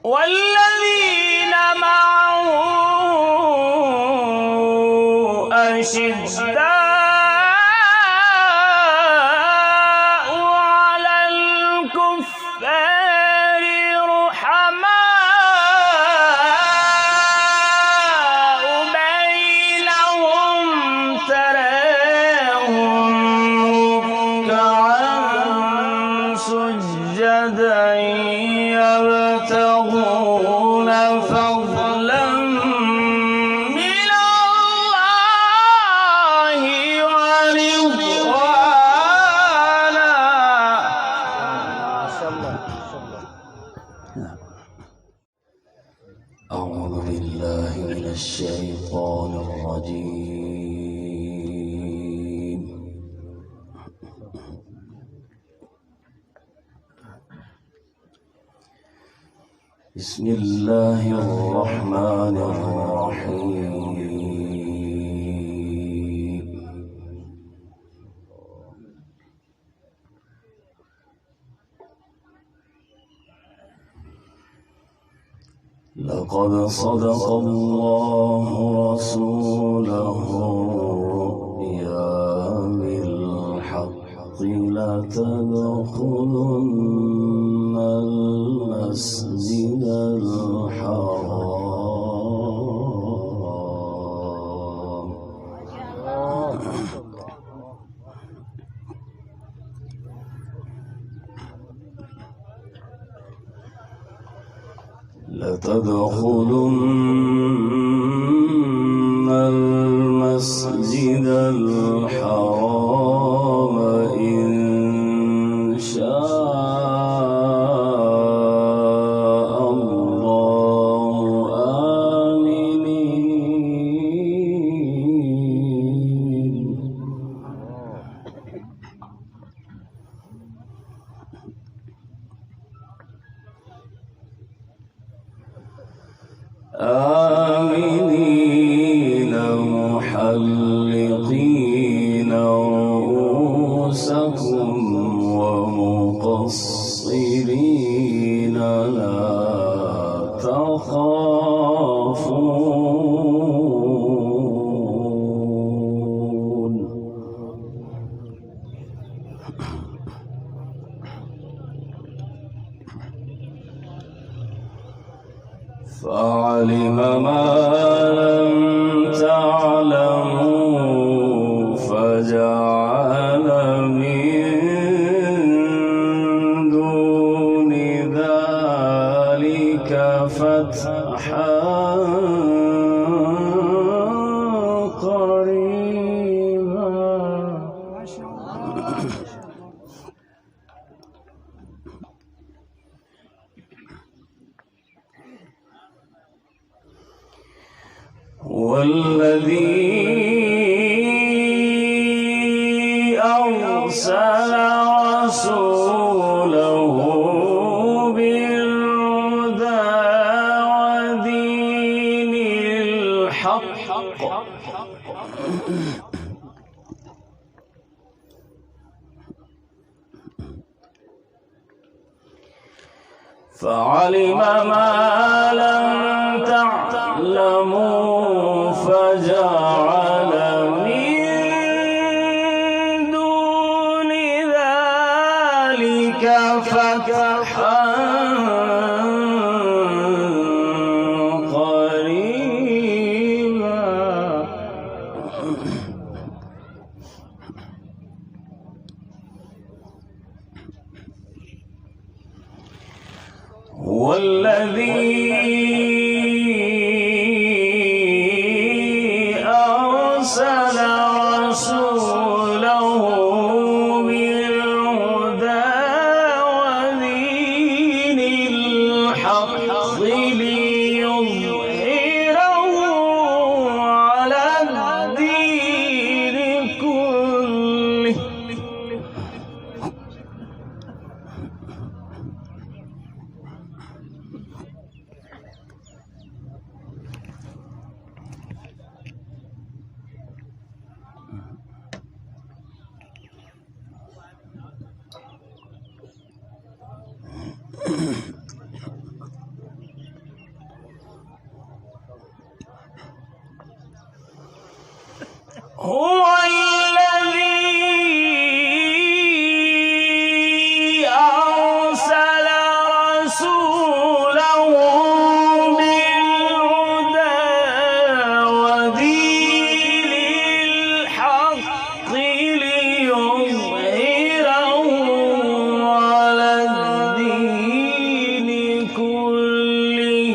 والذين معه أشداء على الكفار رحماء بينهم تراهم ركعا سجدا يبتغون فضلا من الله ورضوانا. أعوذ بالله من الشيطان الرجيم. بسم الله الرحمن الرحيم. لقد صدق الله رسوله الرؤيا بالحق لتدخلن المسجد الحرام لتدخلن المسجد الحرام إن شاء الله آمنين. آمنين محلقين رؤوسكم ومقصرين لا تخافون. فعلم ما لم تعلموا فجعل من دون ذلك فتحا قريبا. والذي أرسل رسوله بالهدى ودين الحق فعلم ما لم تعلموا فجعل من دون ذلك فتحا قريبا. والذي أرسل رسوله بالهدى ودين الحق ليظهره على الدين كله هو الذي أرسل رسوله بالهدى ودين الحق ليظهره على الدين كله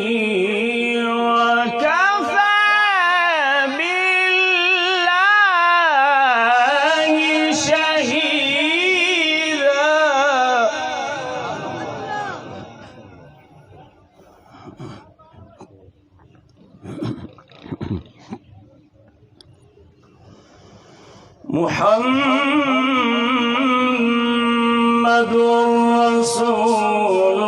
وكفى بالله شهيدا. محمد رسول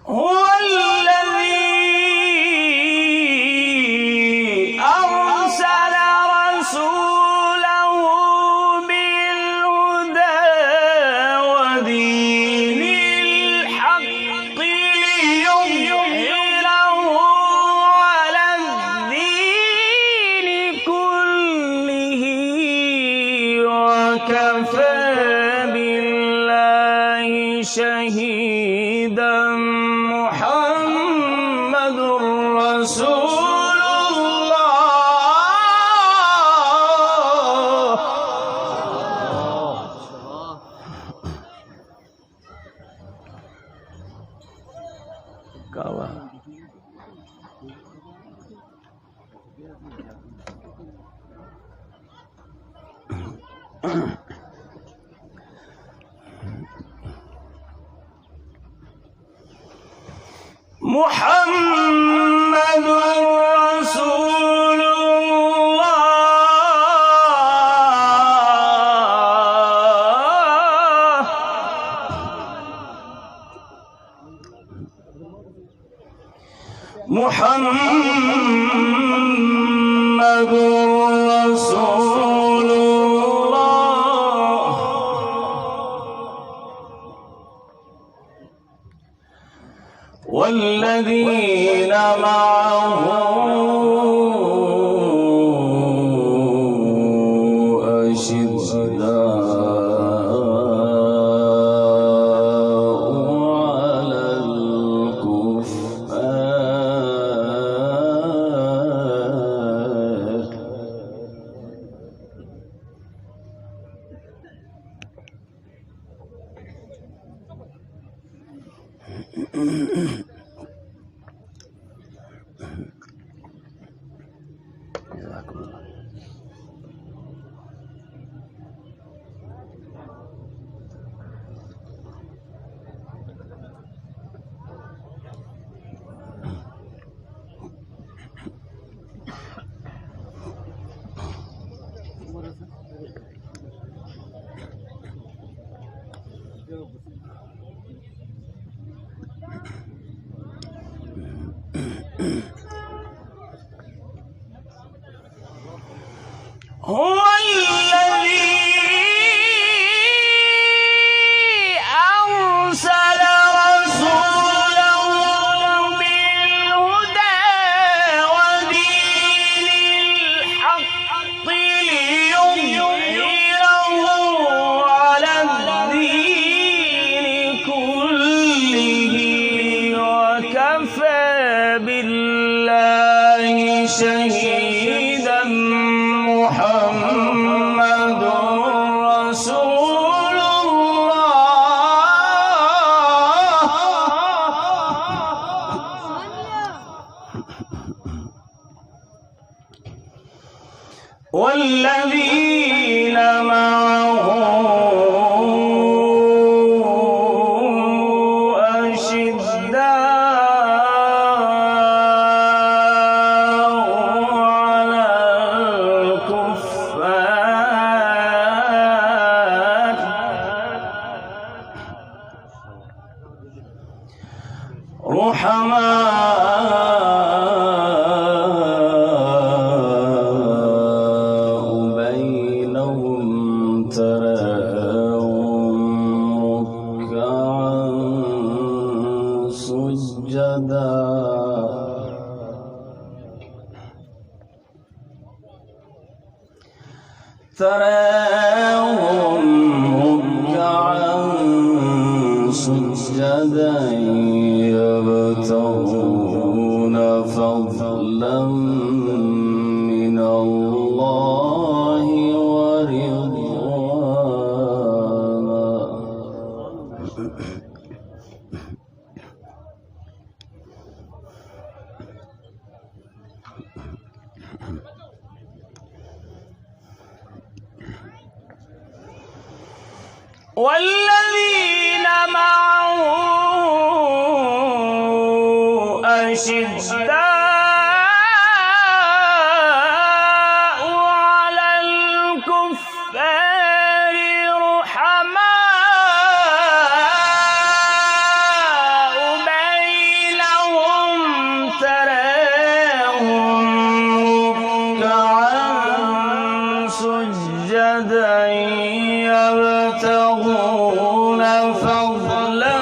هو الذي أرسل رسوله بالهدى ودين الحق ليظهره على الدين كله وكفى بالله شهيدا. محمد رسول الله. kawan محمد رسول الله. محمد رسول الله. والذين معه أشداء على الكفار هو الذي أرسل رسوله بالهدى ودين الحق ليظهره على الدين كله وكفى بالله شهيدا. محمد رسول الله. والذين معه رحماء سجدا تراهم ركعا سجدا يبتغون فضلا من الله ورضوانا والذين معه أشداء على الكفار رحماء بينهم تراهم ركعا سجدا يبتغون فضلا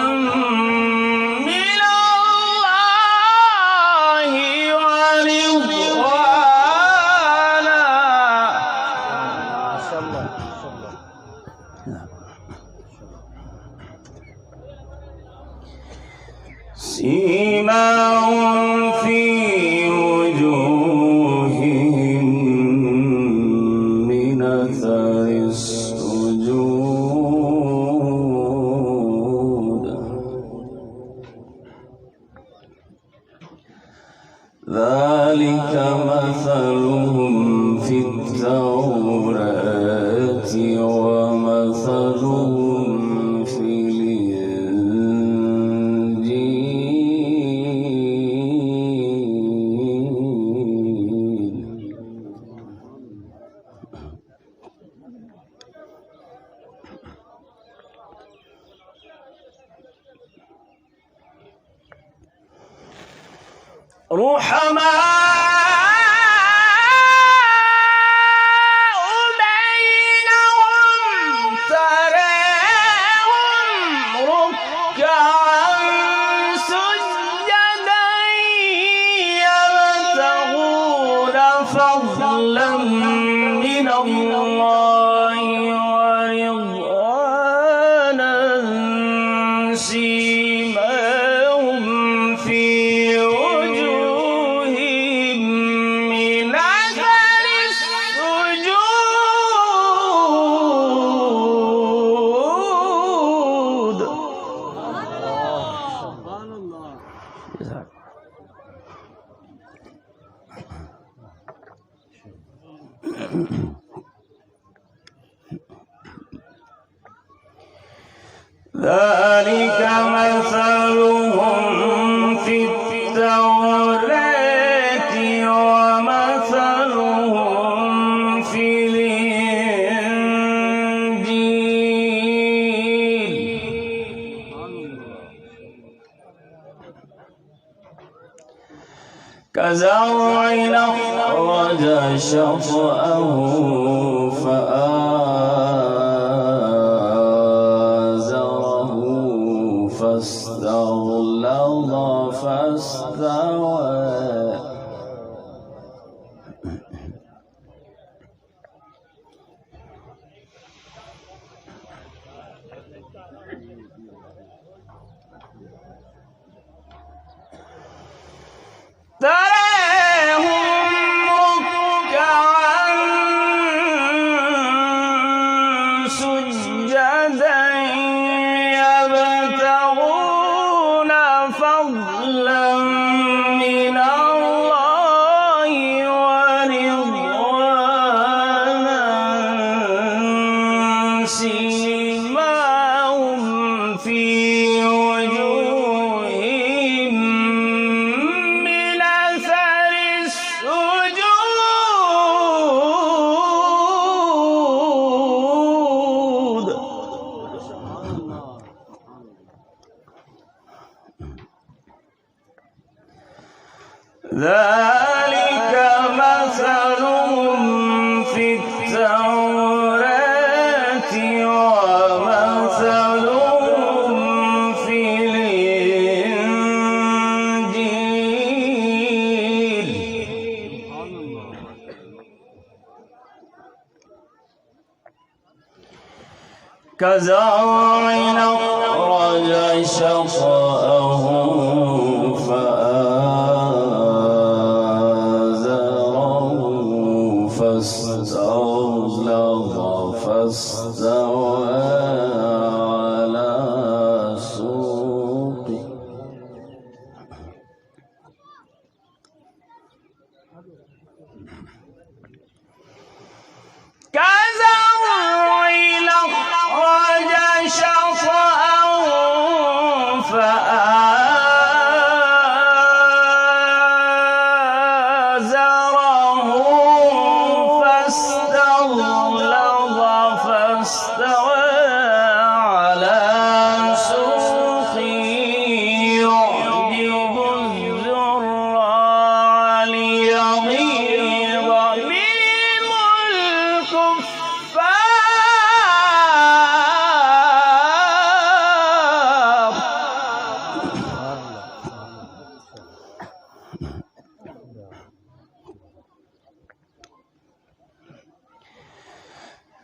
من الله ورضوانا سيماهم في وجوههم من أثر السجود ذلك مثلهم في التوراة ومثلهم في الإنجيل رحماء بينهم تراهم ركعا سجدا يبتغون فضلا من الله ورضوانا سيماهم في وجوههم من أثر السجود سبحان الله. ذلك مثلهم في التوراة ومثلهم في الإنجيل كزرع أخرج شطأه فآزره فاستغلظ فاستوى تراهم ركعا سجدا يبتغون فضلا من الله ورضوانا سيماهم في وجوههم من أثر السجود ذلك مثلهم في التوراة ومثلهم في الإنجيل كزرع أخرج شطأه فآزره فاستغلظ فاستوى على سوقه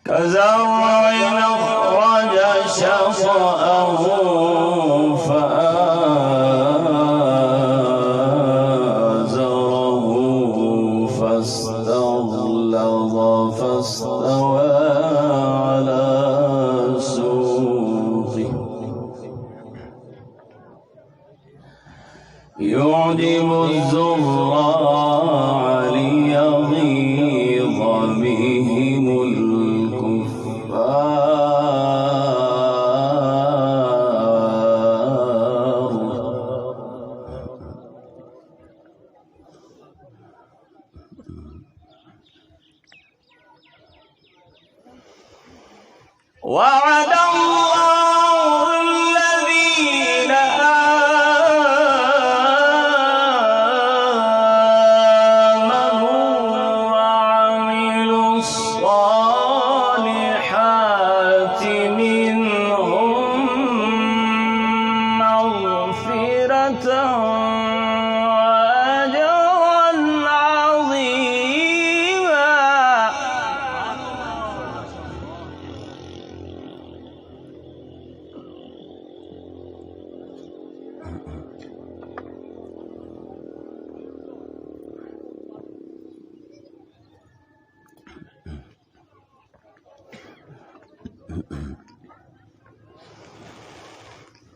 كزرع أخرج شطأه فآزره فاستغلظ فاستوى على سوقه يعجب الزراع ليغيظ بهم وعد الله الذين آمنوا وعملوا الصالحات منهم مغفرة وأجرا عظيما.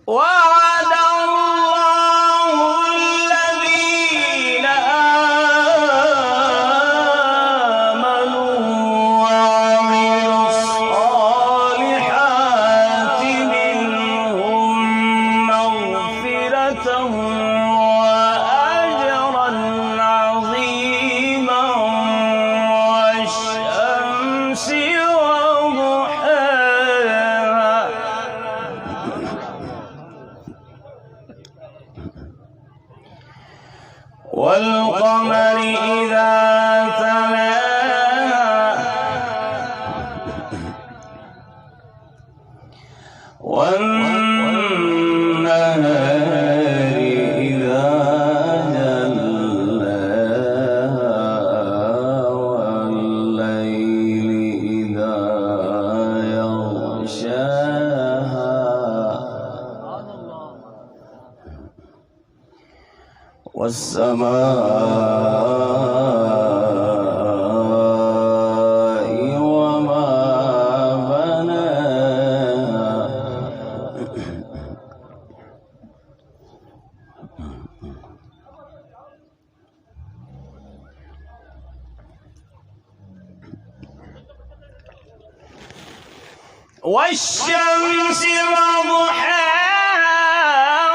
وعد الله الذين آمنوا وعملوا الصالحات منهم مغفرة وأجرا عظيما والشمس وضحاها والقمر إذا تلاها والنهار إذا جلاها والليل إذا يغشاها والسماء وما بناها والشمس وضحاها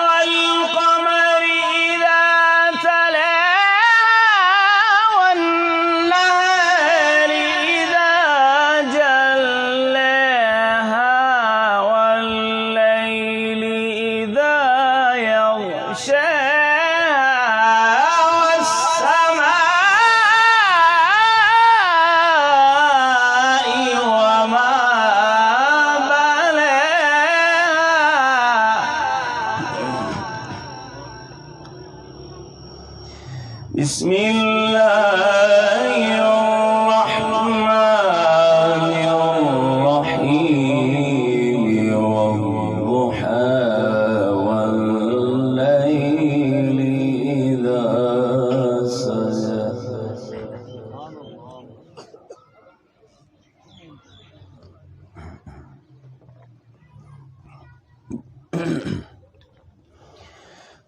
والقمر إذا تلاها والنهار إذا جلاها والليل إذا يغشاها والسماء وما بسم الله الرحمن الرحيم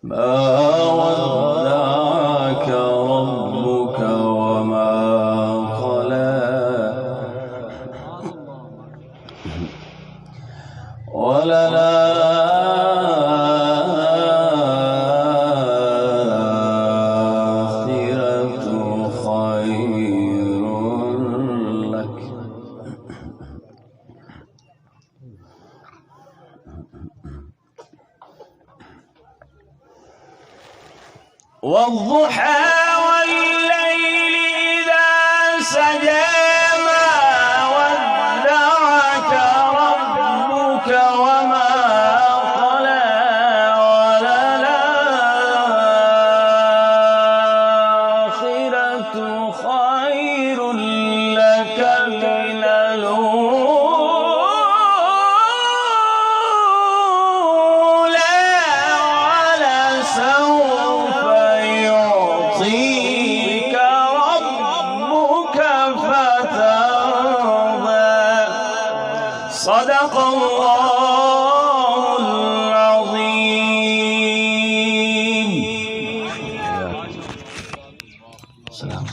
ما ودعك ربك وما قلى وللآخرة خير لك والضحى والليل إذا سجى ما ودعك ربك وما قلى وللآخرة خير لك من الأولى ولسوف يعطيك ربك فترضى صدق الله العظيم. سلام.